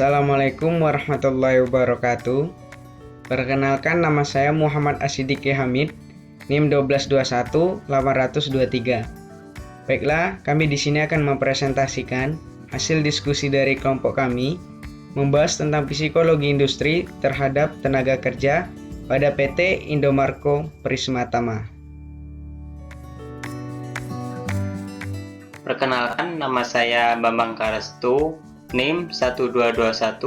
Assalamualaikum warahmatullahi wabarakatuh. Perkenalkan, nama saya Muhammad Ashidik Hamid, NIM 1221823. Baiklah, kami di sini akan mempresentasikan hasil diskusi dari kelompok kami membahas tentang psikologi industri terhadap tenaga kerja pada PT Indomarko Prismatama. Perkenalkan, nama saya Bambang Karastu, NIM 122180033.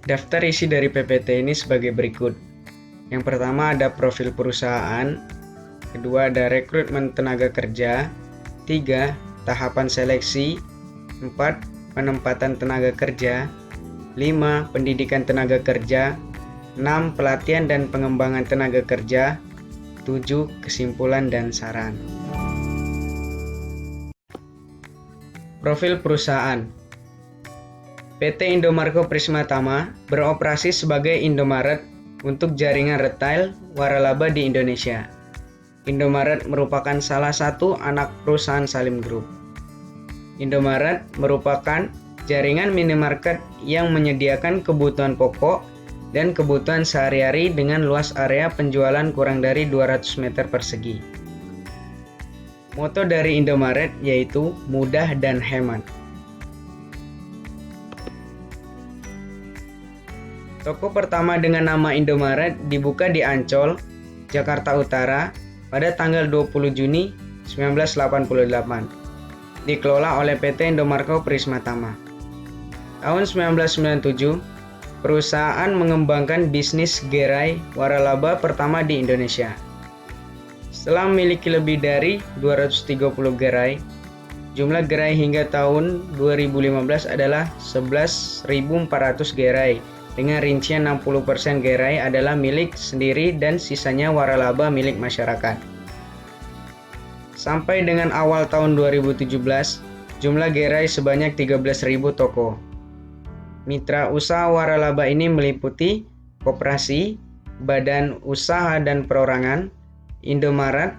Daftar isi dari PPT ini sebagai berikut. Yang pertama ada profil perusahaan, kedua ada rekrutmen tenaga kerja, 3. Tahapan seleksi, 4. Penempatan tenaga kerja, 5. Pendidikan tenaga kerja, 6. Pelatihan dan pengembangan tenaga kerja, 7. Kesimpulan dan saran. Profil perusahaan. PT Indomarko Prismatama beroperasi sebagai Indomaret untuk jaringan retail waralaba di Indonesia. Indomaret merupakan salah satu anak perusahaan Salim Group. Indomaret merupakan jaringan minimarket yang menyediakan kebutuhan pokok dan kebutuhan sehari-hari dengan luas area penjualan kurang dari 200 meter persegi. Moto dari Indomaret yaitu mudah dan hemat. Toko pertama dengan nama Indomaret dibuka di Ancol, Jakarta Utara pada tanggal 20 Juni 1988. Dikelola oleh PT Indomarko Prismatama. Tahun 1997, perusahaan mengembangkan bisnis gerai waralaba pertama di Indonesia. Setelah memiliki lebih dari 230 gerai, jumlah gerai hingga tahun 2015 adalah 11.400 gerai, dengan rincian 60% gerai adalah milik sendiri dan sisanya waralaba milik masyarakat. Sampai dengan awal tahun 2017, jumlah gerai sebanyak 13.000 toko. Mitra usaha waralaba ini meliputi koperasi, badan usaha dan perorangan, Indomaret,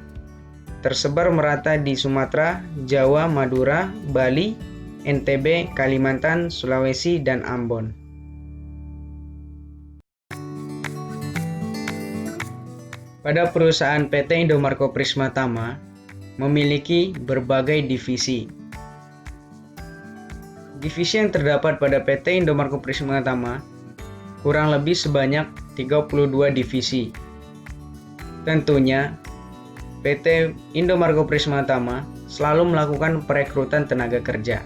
tersebar merata di Sumatera, Jawa, Madura, Bali, NTB, Kalimantan, Sulawesi, dan Ambon. Pada perusahaan PT Indomarko Prismatama memiliki berbagai divisi. Divisi yang terdapat pada PT Indomarko Prismatama kurang lebih sebanyak 32 divisi. Tentunya, PT Indomarko Prismatama selalu melakukan perekrutan tenaga kerja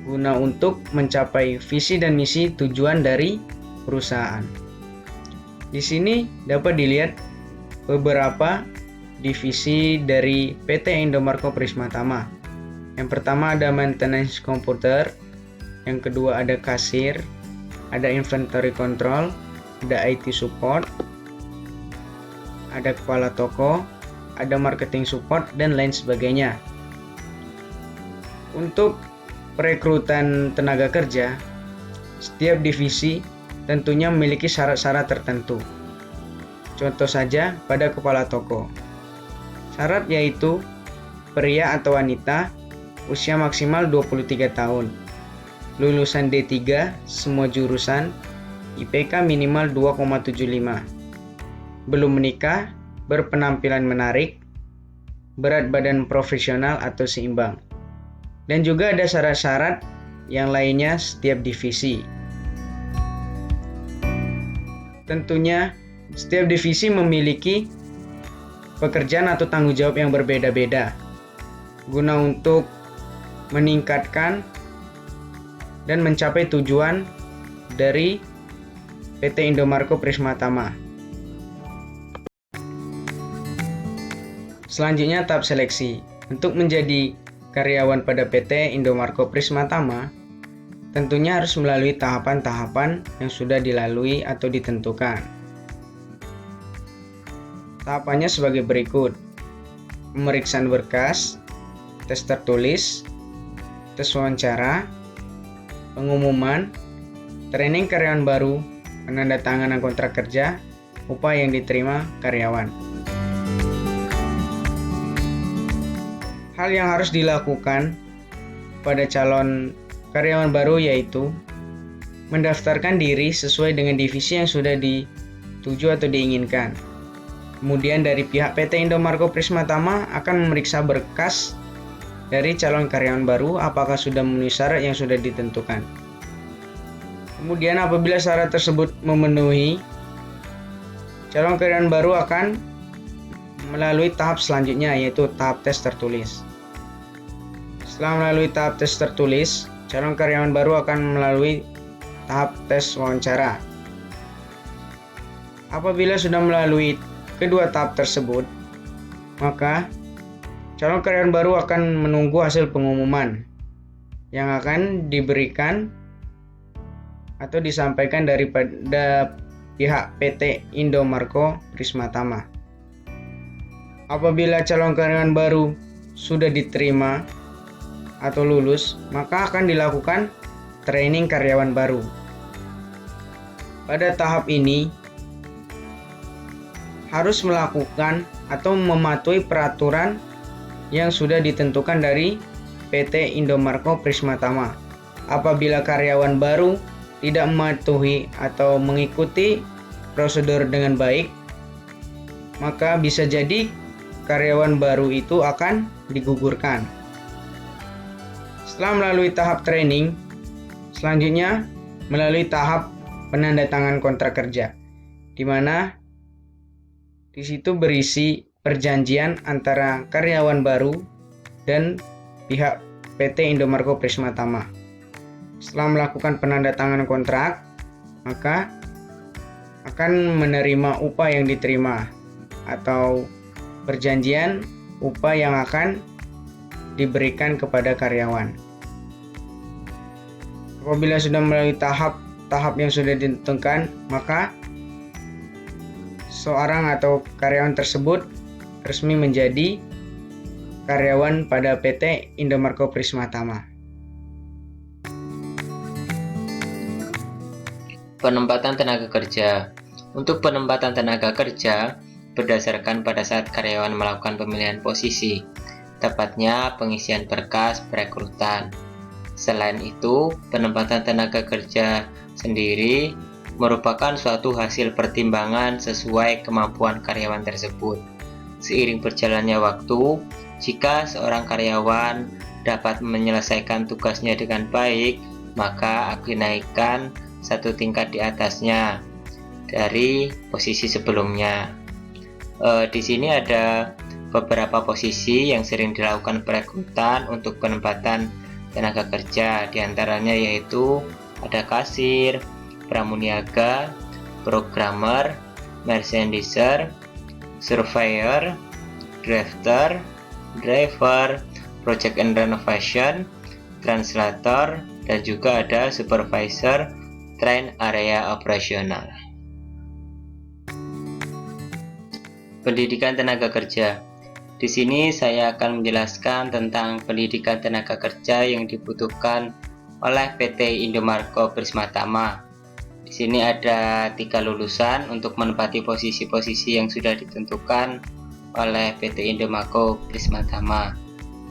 guna untuk mencapai visi dan misi tujuan dari perusahaan. Di sini dapat dilihat beberapa divisi dari PT Indomarko Prismatama. Yang pertama ada maintenance komputer, yang kedua ada kasir, ada inventory control, ada IT support, ada kepala toko, ada marketing support, dan lain sebagainya. Untuk perekrutan tenaga kerja, setiap divisi tentunya memiliki syarat-syarat tertentu. Contoh saja pada kepala toko. Syarat yaitu pria atau wanita, usia maksimal 23 tahun, lulusan D3 semua jurusan, IPK minimal 2,75, belum menikah, berpenampilan menarik, berat badan profesional atau seimbang. Dan juga ada syarat-syarat yang lainnya setiap divisi. Tentunya setiap divisi memiliki pekerjaan atau tanggung jawab yang berbeda-beda guna untuk meningkatkan dan mencapai tujuan dari PT Indomarko Prismatama. Selanjutnya tahap seleksi. Untuk menjadi karyawan pada PT Indomarko Prismatama, tentunya harus melalui tahapan-tahapan yang sudah dilalui atau ditentukan. Tahapannya sebagai berikut: pemeriksaan berkas, tes tertulis, tes wawancara, pengumuman, training karyawan baru, penandatanganan kontrak kerja, upah yang diterima karyawan. Hal yang harus dilakukan pada calon karyawan baru yaitu mendaftarkan diri sesuai dengan divisi yang sudah dituju atau diinginkan. Kemudian dari pihak PT Indomarko Prismatama akan memeriksa berkas dari calon karyawan baru apakah sudah memenuhi syarat yang sudah ditentukan. Kemudian apabila syarat tersebut memenuhi, calon karyawan baru akan melalui tahap selanjutnya yaitu tahap tes tertulis. Setelah melalui tahap tes tertulis, calon karyawan baru akan melalui tahap tes wawancara. Apabila sudah melalui kedua tahap tersebut, maka calon karyawan baru akan menunggu hasil pengumuman yang akan diberikan atau disampaikan daripada pihak PT Indomarko Prismatama. Apabila calon karyawan baru sudah diterima atau lulus, maka akan dilakukan training karyawan baru. Pada tahap ini harus melakukan atau mematuhi peraturan yang sudah ditentukan dari PT Indomarko Prismatama. Apabila karyawan baru tidak mematuhi atau mengikuti prosedur dengan baik, maka bisa jadi karyawan baru itu akan digugurkan. Setelah melalui tahap training, selanjutnya melalui tahap penandatangan kontrak kerja, di mana di situ berisi perjanjian antara karyawan baru dan pihak PT Indomarko Prismatama. Setelah melakukan penandatanganan kontrak, maka akan menerima upah yang diterima atau perjanjian upah yang akan diberikan kepada karyawan. Apabila sudah melalui tahap yang sudah ditentukan, maka seorang atau karyawan tersebut resmi menjadi karyawan pada PT Indomarko Prismatama. Penempatan tenaga kerja. Untuk penempatan tenaga kerja berdasarkan pada saat karyawan melakukan pemilihan posisi, tepatnya pengisian berkas perekrutan. Selain itu, penempatan tenaga kerja sendiri merupakan suatu hasil pertimbangan sesuai kemampuan karyawan tersebut. Seiring berjalannya waktu, jika seorang karyawan dapat menyelesaikan tugasnya dengan baik, maka akan dinaikkan satu tingkat di atasnya dari posisi sebelumnya. Di sini ada beberapa posisi yang sering dilakukan perekrutan untuk penempatan tenaga kerja, diantaranya yaitu ada kasir, pramuniaga, programmer, merchandiser, surveyor, drafter, driver, project and renovation, translator, dan juga ada supervisor train area operasional. Pendidikan tenaga kerja. Di sini saya akan menjelaskan tentang pendidikan tenaga kerja yang dibutuhkan oleh PT Indomarko Prismatama. Di sini ada 3 lulusan untuk menempati posisi-posisi yang sudah ditentukan oleh PT Indomarko Prismatama.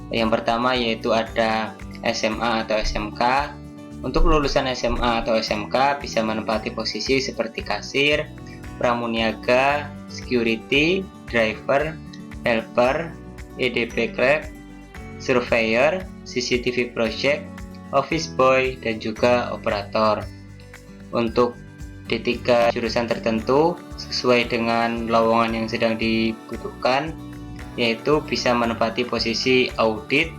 Yang pertama yaitu ada SMA atau SMK. Untuk lulusan SMA atau SMK bisa menempati posisi seperti kasir, pramuniaga, security, driver, helper, EDP clerk, surveyor, CCTV project, office boy, dan juga operator. Untuk D3 jurusan tertentu sesuai dengan lowongan yang sedang dibutuhkan, yaitu bisa menempati posisi audit,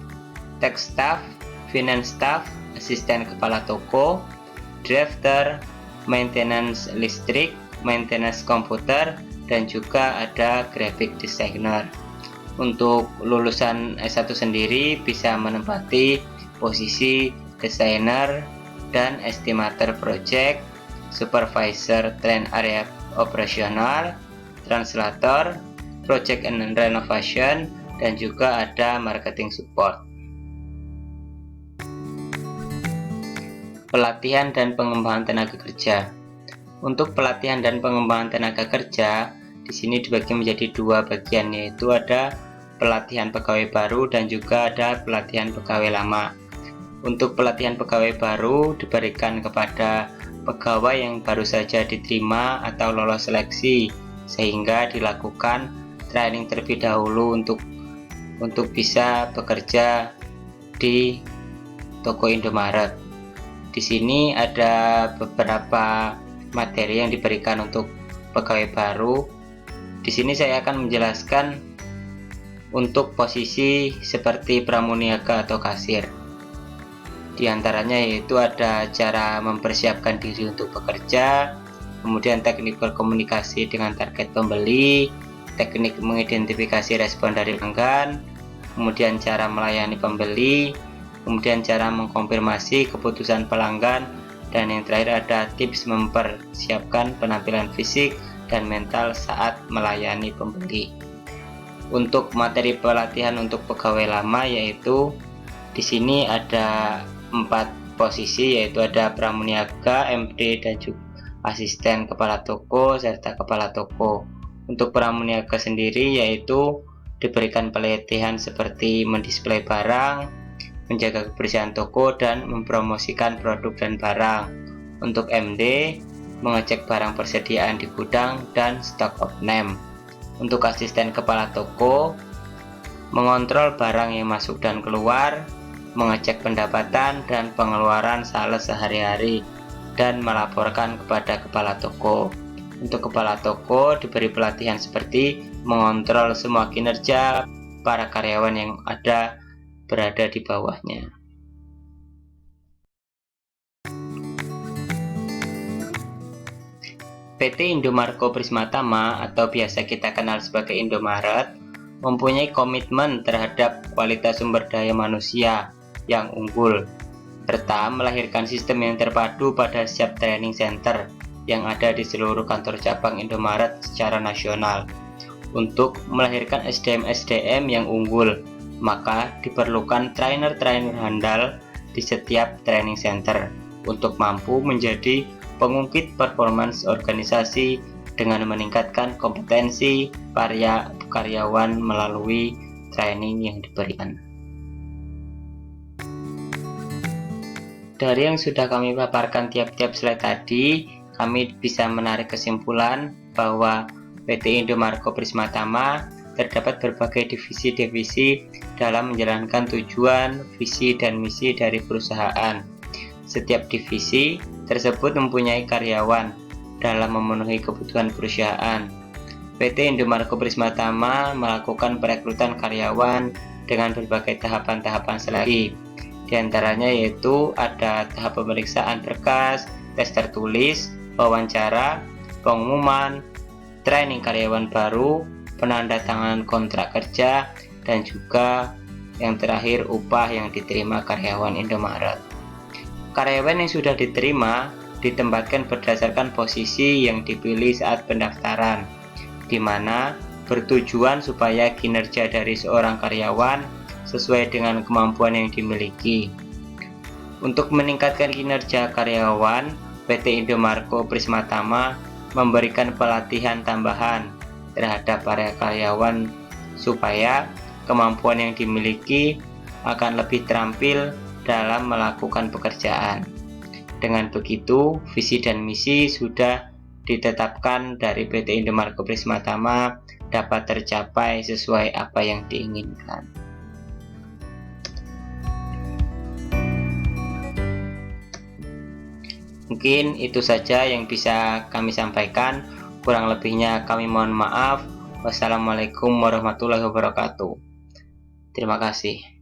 tech staff, finance staff, asisten kepala toko, drafter, maintenance listrik, maintenance komputer, dan juga ada graphic designer. Untuk lulusan S1 sendiri bisa menempati posisi desainer dan estimator project, supervisor train area operasional, translator, project and renovation, dan juga ada marketing support. pelatihan dan pengembangan tenaga kerja. Untuk pelatihan dan pengembangan tenaga kerja, di sini dibagi menjadi dua bagian, yaitu ada pelatihan pegawai baru dan juga ada pelatihan pegawai lama. Untuk pelatihan pegawai baru diberikan kepada pegawai yang baru saja diterima atau lolos seleksi, sehingga dilakukan training terlebih dahulu untuk bisa bekerja di toko Indomaret. Di sini ada beberapa materi yang diberikan untuk pegawai baru. Di sini saya akan menjelaskan untuk posisi seperti pramuniaga atau kasir. Di antaranya yaitu ada cara mempersiapkan diri untuk bekerja, kemudian teknik berkomunikasi dengan target pembeli, teknik mengidentifikasi respon dari pelanggan, kemudian cara melayani pembeli, kemudian cara mengkonfirmasi keputusan pelanggan, dan yang terakhir ada tips mempersiapkan penampilan fisik dan mental saat melayani pembeli. Untuk materi pelatihan untuk pegawai lama yaitu di sini ada 4 posisi, yaitu ada pramuniaga, MD, dan juga asisten kepala toko serta kepala toko. Untuk pramuniaga sendiri yaitu diberikan pelatihan seperti mendisplay barang, menjaga kebersihan toko, dan mempromosikan produk dan barang. Untuk MD, mengecek barang persediaan di gudang dan stok of name. Untuk asisten kepala toko, mengontrol barang yang masuk dan keluar, mengecek pendapatan dan pengeluaran sales sehari-hari, dan melaporkan kepada kepala toko. Untuk kepala toko diberi pelatihan seperti mengontrol semua kinerja para karyawan yang berada di bawahnya. PT Indomarko Prismatama atau biasa kita kenal sebagai Indomaret mempunyai komitmen terhadap kualitas sumber daya manusia yang unggul, serta melahirkan sistem yang terpadu pada setiap training center yang ada di seluruh kantor cabang Indomaret secara nasional. Untuk melahirkan SDM-SDM yang unggul, maka diperlukan trainer-trainer handal di setiap training center untuk mampu menjadi pengungkit performance organisasi dengan meningkatkan kompetensi karyawan melalui training yang diberikan. Dari yang sudah kami paparkan tiap-tiap slide tadi, kami bisa menarik kesimpulan bahwa PT Indomarko Prismatama terdapat berbagai divisi-divisi dalam menjalankan tujuan, visi, dan misi dari perusahaan. Setiap divisi tersebut mempunyai karyawan dalam memenuhi kebutuhan perusahaan. PT Indomarko Prismatama melakukan perekrutan karyawan dengan berbagai tahapan-tahapan seleksi. Di antaranya yaitu ada tahap pemeriksaan berkas, tes tertulis, wawancara, pengumuman, training karyawan baru, penandatanganan kontrak kerja, dan juga yang terakhir upah yang diterima karyawan Indomaret. Karyawan yang sudah diterima ditempatkan berdasarkan posisi yang dipilih saat pendaftaran, di mana bertujuan supaya kinerja dari seorang karyawan sesuai dengan kemampuan yang dimiliki. Untuk meningkatkan kinerja karyawan, PT Indomarko Prismatama memberikan pelatihan tambahan terhadap para karyawan supaya kemampuan yang dimiliki akan lebih terampil dalam melakukan pekerjaan. Dengan begitu, visi dan misi sudah ditetapkan dari PT Indomarko Prismatama dapat tercapai sesuai apa yang diinginkan. Mungkin itu saja yang bisa kami sampaikan. Kurang lebihnya kami mohon maaf. Wassalamualaikum warahmatullahi wabarakatuh. Terima kasih.